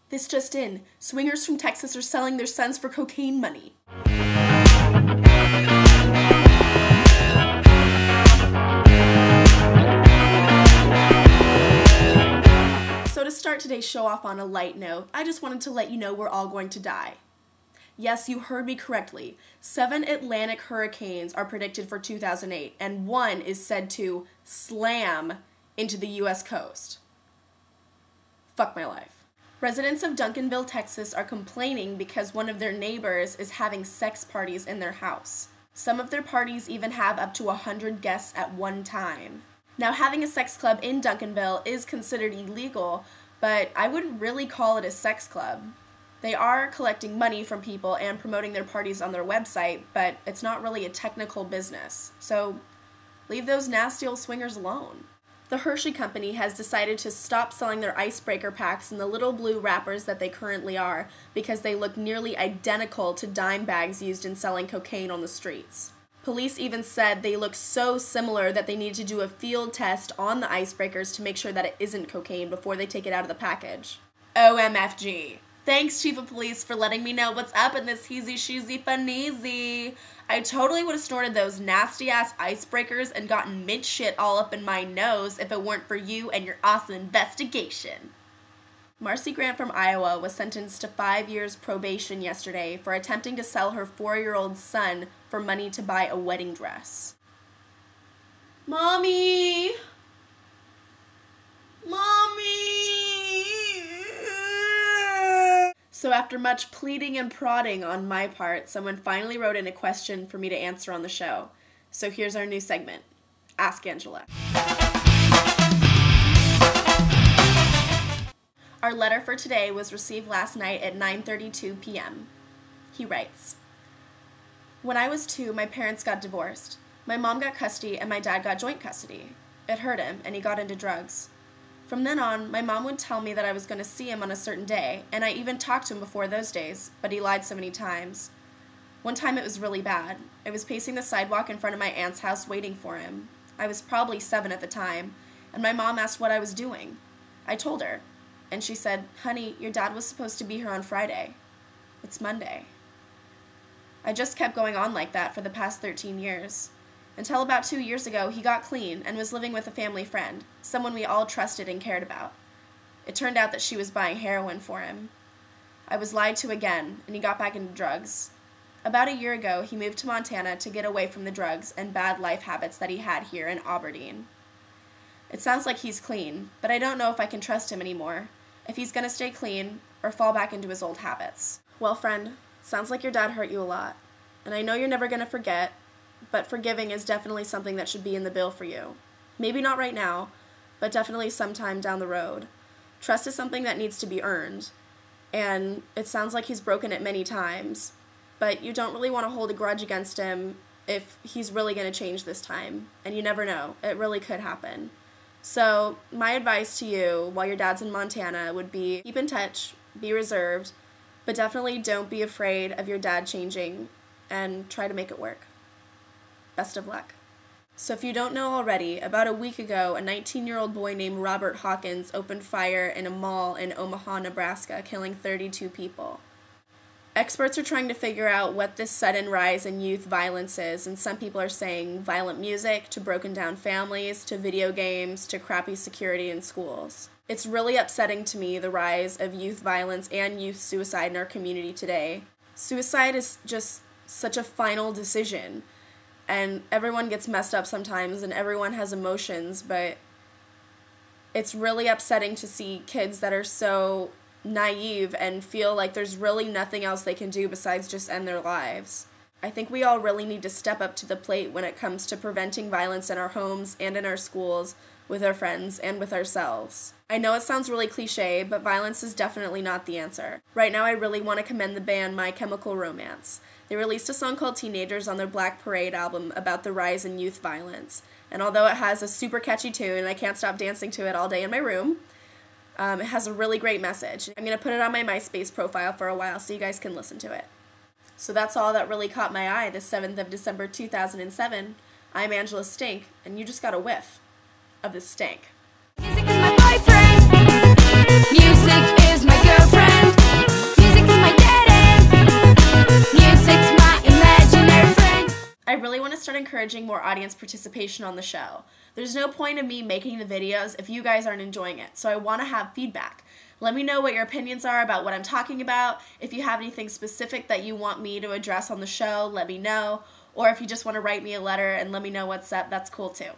This just in, swingers from Texas are selling their sons for cocaine money. So to start today's show off on a light note, I just wanted to let you know we're all going to die. Yes, you heard me correctly. 7 Atlantic hurricanes are predicted for 2008, and 1 is said to slam into the U.S. coast. Fuck my life. Residents of Duncanville, Texas are complaining because one of their neighbors is having sex parties in their house. Some of their parties even have up to 100 guests at one time. Now, having a sex club in Duncanville is considered illegal, but I wouldn't really call it a sex club. They are collecting money from people and promoting their parties on their website, but it's not really a technical business. So leave those nasty old swingers alone. The Hershey Company has decided to stop selling their icebreaker packs in the little blue wrappers that they currently are because they look nearly identical to dime bags used in selling cocaine on the streets. Police even said they look so similar that they need to do a field test on the icebreakers to make sure that it isn't cocaine before they take it out of the package. OMFG. Thanks, Chief of Police, for letting me know what's up in this heezy shoozy funeezy. I totally would have snorted those nasty-ass icebreakers and gotten mint shit all up in my nose if it weren't for you and your awesome investigation. Marcy Grant from Iowa was sentenced to 5 years probation yesterday for attempting to sell her 4-year-old son for money to buy a wedding dress. Mommy! So after much pleading and prodding on my part, someone finally wrote in a question for me to answer on the show. So here's our new segment, Ask Angela. Our letter for today was received last night at 9:32 p.m. He writes, "When I was 2, my parents got divorced. My mom got custody and my dad got joint custody. It hurt him and he got into drugs. From then on, my mom would tell me that I was going to see him on a certain day, and I even talked to him before those days, but he lied so many times. One time it was really bad. I was pacing the sidewalk in front of my aunt's house waiting for him. I was probably 7 at the time, and my mom asked what I was doing. I told her, and she said, 'Honey, your dad was supposed to be here on Friday. It's Monday.' I just kept going on like that for the past 13 years. Until about 2 years ago, he got clean and was living with a family friend, someone we all trusted and cared about. It turned out that she was buying heroin for him. I was lied to again, and he got back into drugs. About a year ago, he moved to Montana to get away from the drugs and bad life habits that he had here in Aberdeen. It sounds like he's clean, but I don't know if I can trust him anymore, if he's going to stay clean or fall back into his old habits. Well, friend, sounds like your dad hurt you a lot, and I know you're never going to forget, but forgiving is definitely something that should be in the bill for you. Maybe not right now, but definitely sometime down the road. Trust is something that needs to be earned, and it sounds like he's broken it many times, but you don't really want to hold a grudge against him if he's really going to change this time, and you never know, it really could happen. So my advice to you while your dad's in Montana would be keep in touch, be reserved, but definitely don't be afraid of your dad changing, and try to make it work. Best of luck. So if you don't know already, about a week ago, a 19-year-old boy named Robert Hawkins opened fire in a mall in Omaha, Nebraska, killing 32 people. Experts are trying to figure out what this sudden rise in youth violence is, and some people are saying violent music, to broken down families, to video games, to crappy security in schools. It's really upsetting to me, the rise of youth violence and youth suicide in our community today. Suicide is just such a final decision. And everyone gets messed up sometimes, and everyone has emotions, but it's really upsetting to see kids that are so naive and feel like there's really nothing else they can do besides just end their lives. I think we all really need to step up to the plate when it comes to preventing violence in our homes and in our schools, with our friends, and with ourselves. I know it sounds really cliche, but violence is definitely not the answer. Right now I really want to commend the band My Chemical Romance. They released a song called Teenagers on their Black Parade album about the rise in youth violence. And although it has a super catchy tune, I can't stop dancing to it all day in my room, it has a really great message. I'm going to put it on my MySpace profile for a while so you guys can listen to it. So that's all that really caught my eye this 7th of December 2007. I'm Angela Stank, and you just got a whiff of the stank. Music is my boyfriend. Music is my girlfriend. really want to start encouraging more audience participation on the show. There's no point in me making the videos if you guys aren't enjoying it, so I want to have feedback. Let me know what your opinions are about what I'm talking about. If you have anything specific that you want me to address on the show, let me know. Or if you just want to write me a letter and let me know what's up, that's cool too.